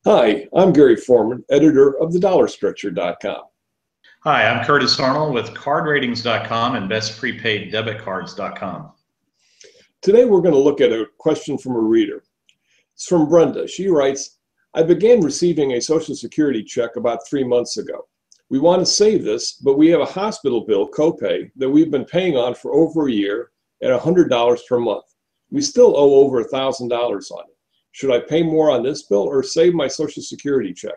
Hi, I'm Gary Foreman, editor of thedollarstretcher.com. Hi, I'm Curtis Arnold with cardratings.com and bestprepaiddebitcards.com. Today we're going to look at a question from a reader. It's from Brenda. She writes, I began receiving a Social Security check about 3 months ago. We want to save this, but we have a hospital bill copay that we've been paying on for over a year at $100 per month. We still owe over $1,000 on it. Should I pay more on this bill or save my Social Security check?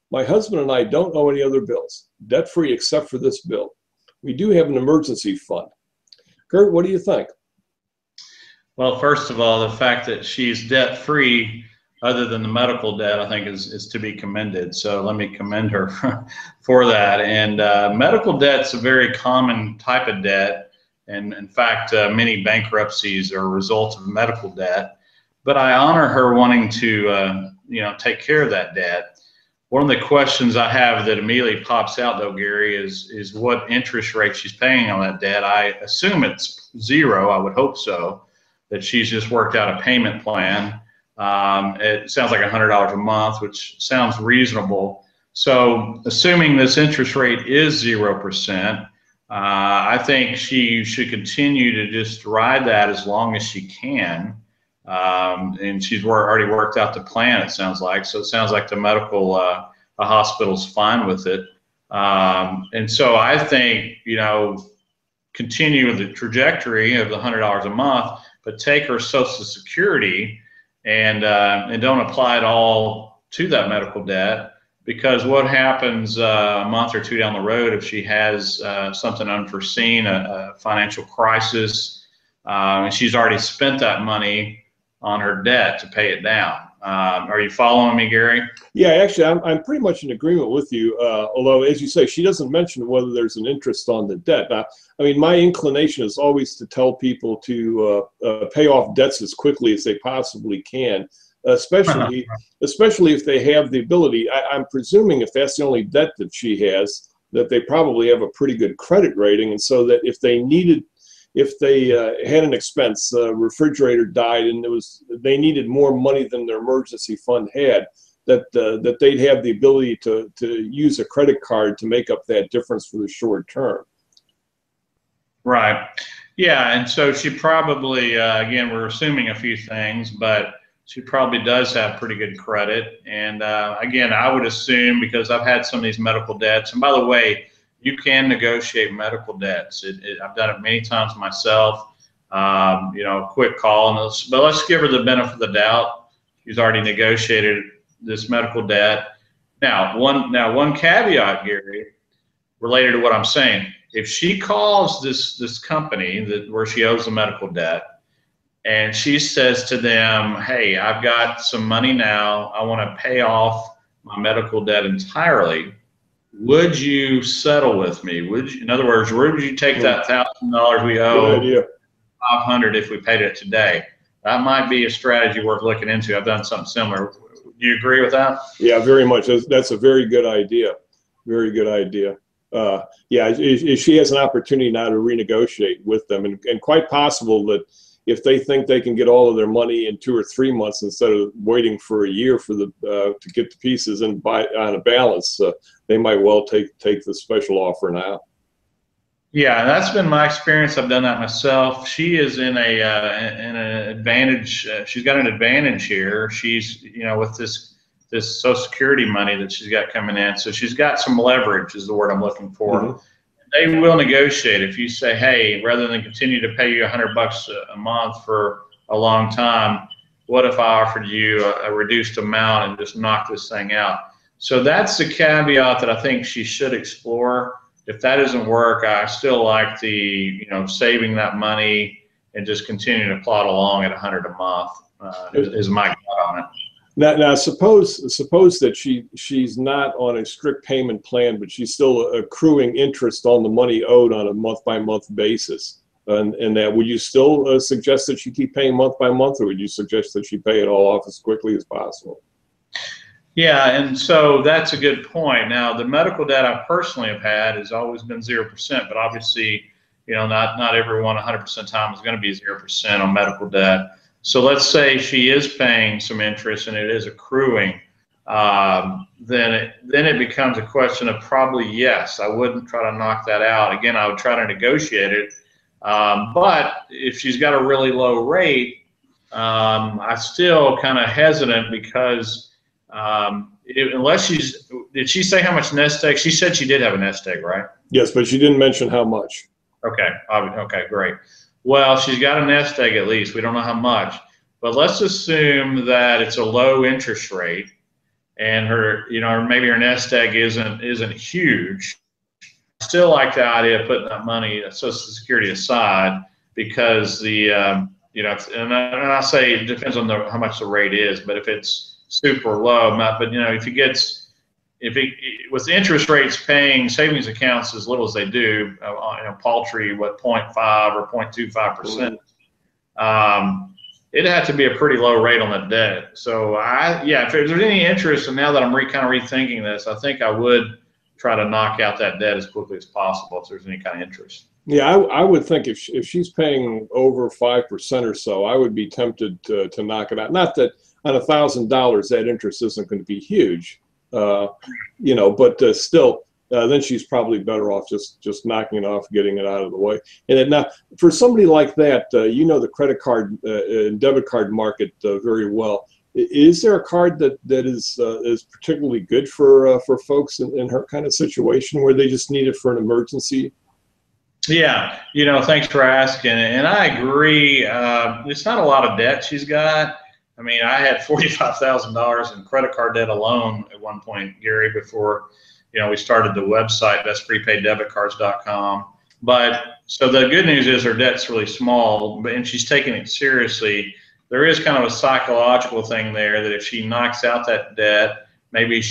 My husband and I don't owe any other bills, debt-free except for this bill. We do have an emergency fund. Kurt, what do you think? Well, first of all, the fact that she's debt-free, other than the medical debt, I think is to be commended. So let me commend her for that. And medical debt's a very common type of debt. And in fact, many bankruptcies are a result of medical debt. But I honor her wanting to, take care of that debt. One of the questions I have that immediately pops out, though, Gary, is what interest rate she's paying on that debt. I assume it's zero. I would hope so, that she's just worked out a payment plan. It sounds like $100 a month, which sounds reasonable. So assuming this interest rate is 0%, I think she should continue to just ride that as long as she can. And she's already worked out the plan, it sounds like. So it sounds like the the hospital's fine with it. And so I think, continue with the trajectory of the $100 a month, but take her Social Security and don't apply it all to that medical debt, because what happens a month or two down the road if she has something unforeseen, a financial crisis, and she's already spent that money on her debt to pay it down. Are you following me, Gary? Yeah, actually, I'm pretty much in agreement with you, although, as you say, she doesn't mention whether there's an interest on the debt. Now, I mean, my inclination is always to tell people to pay off debts as quickly as they possibly can, especially if they have the ability. I'm presuming if that's the only debt that she has, that they probably have a pretty good credit rating, and so that if they had an expense, refrigerator died, and they needed more money than their emergency fund had, that they'd have the ability to use a credit card to make up that difference for the short term. Right. Yeah, and so she probably, again, we're assuming a few things, but she probably does have pretty good credit. And again, I would assume, because I've had some of these medical debts, and by the way, you can negotiate medical debts. I've done it many times myself. A quick call, but let's give her the benefit of the doubt. She's already negotiated this medical debt. Now, one caveat, Gary, related to what I'm saying. If she calls this company where she owes the medical debt, and she says to them, "Hey, I've got some money now. I want to pay off my medical debt entirely. Would you settle with me? In other words, would you take that $1,000 we owe, $500 if we paid it today?" That might be a strategy worth looking into. I've done something similar. Do you agree with that? Yeah, very much. That's a very good idea. Very good idea. Yeah, she has an opportunity now to renegotiate with them, and quite possible that if they think they can get all of their money in 2 or 3 months instead of waiting for a year for to get the pieces and buy on a balance, they might well take the special offer now. Yeah, that's been my experience. I've done that myself. She is in an advantage. She's got an advantage here. She's with this Social Security money that she's got coming in, so she's got some leverage, is the word I'm looking for. Mm-hmm. They will negotiate. If you say, "Hey, rather than continue to pay you $100 a month for a long time, what if I offered you a reduced amount and just knock this thing out?" So that's the caveat that I think she should explore. If that doesn't work, I still like the saving that money and just continuing to plod along at $100 a month is my gut on it. Now suppose that she's not on a strict payment plan, but she's still accruing interest on the money owed on a month-by-month basis. And that, would you still suggest that she keep paying month by month, or would you suggest that she pay it all off as quickly as possible? Yeah, and so that's a good point. Now, the medical debt I personally have had has always been 0%, but obviously, not everyone 100% of the time is going to be 0% on medical debt. So let's say she is paying some interest and it is accruing. then it becomes a question of probably yes. I wouldn't try to knock that out. Again, I would try to negotiate it. But if she's got a really low rate, I still kind of hesitant because unless did she say how much nest egg? She said she did have a nest egg, right? Yes, but she didn't mention how much. Okay. Okay, great. Well, she's got a nest egg at least. We don't know how much, but let's assume that it's a low interest rate, and her, maybe her nest egg isn't huge. I still like the idea of putting that money, Social Security, aside because and I say it depends on how much the rate is, but if it's super low, with interest rates paying savings accounts as little as they do, paltry, 0.5 or 0.25%, it'd have to be a pretty low rate on the debt. So if there's any interest, and now that I'm kind of rethinking this, I think I would try to knock out that debt as quickly as possible if there's any kind of interest. Yeah, I would think if she's paying over 5% or so, I would be tempted to knock it out. Not that on $1,000 that interest isn't going to be huge, but still, then she's probably better off just knocking it off, getting it out of the way. And then, now, for somebody like that, the credit card and debit card market very well. Is there a card that is particularly good for folks in her kind of situation where they just need it for an emergency? Yeah, thanks for asking. And I agree. It's not a lot of debt she's got. I mean, I had $45,000 in credit card debt alone at one point, Gary, before we started the website, bestprepaiddebitcards.com. But so the good news is her debt's really small, and she's taking it seriously. There is kind of a psychological thing there that if she knocks out that debt, maybe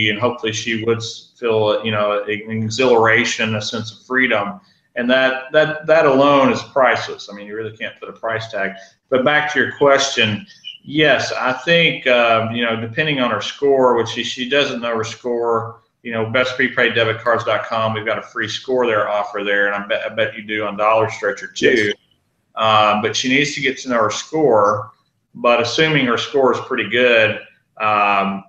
and hopefully she would feel, an exhilaration, a sense of freedom. And that alone is priceless. I mean, you really can't put a price tag. But back to your question, yes, I think, depending on her score, which she doesn't know her score, bestprepaiddebitcards.com, we've got a free score offer there, and I bet you do on Dollar Stretcher too. Yes. But she needs to get to know her score. But assuming her score is pretty good, I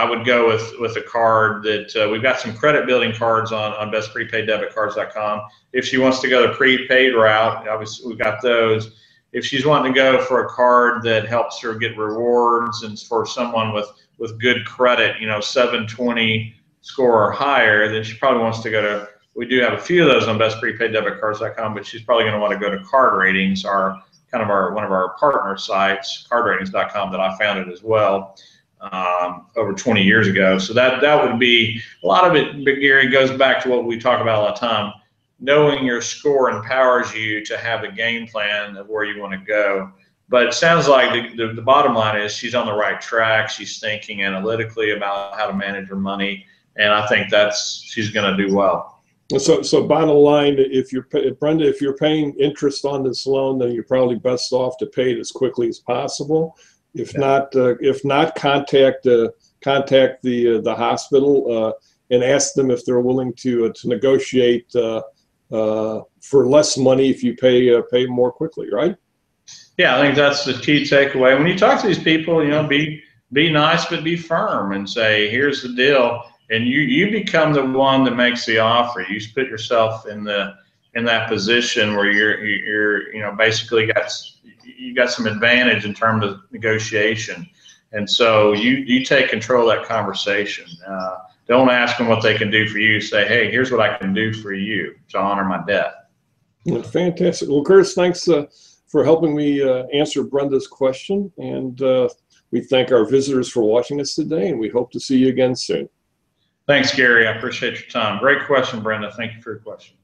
would go with a card that we've got some credit building cards on bestprepaiddebitcards.com. If she wants to go the prepaid route, obviously we've got those. If she's wanting to go for a card that helps her get rewards and for someone with good credit, 720 score or higher, then she probably wants to go to, we do have a few of those on bestprepaiddebitcards.com, but she's probably going to want to go to Card Ratings, one of our partner sites, cardratings.com, that I founded as well over 20 years ago. So that would be, a lot of it, Gary, goes back to what we talk about all the time. Knowing your score empowers you to have a game plan of where you want to go. But it sounds like the bottom line is she's on the right track. She's thinking analytically about how to manage her money, and I think she's going to do well. So bottom line, Brenda, if you're paying interest on this loan, then you're probably best off to pay it as quickly as possible. If not, contact the hospital and ask them if they're willing to negotiate for less money if you pay more quickly, right? Yeah, I think that's the key takeaway. When you talk to these people, be nice but be firm and say, here's the deal. And you become the one that makes the offer. You put yourself in that position where you're basically you got some advantage in terms of negotiation, and so you take control of that conversation. Don't ask them what they can do for you. Say, hey, here's what I can do for you to honor my debt. Well, fantastic. Well, Curtis, thanks for helping me answer Brenda's question, and we thank our visitors for watching us today, and we hope to see you again soon. Thanks, Gary. I appreciate your time. Great question, Brenda. Thank you for your question.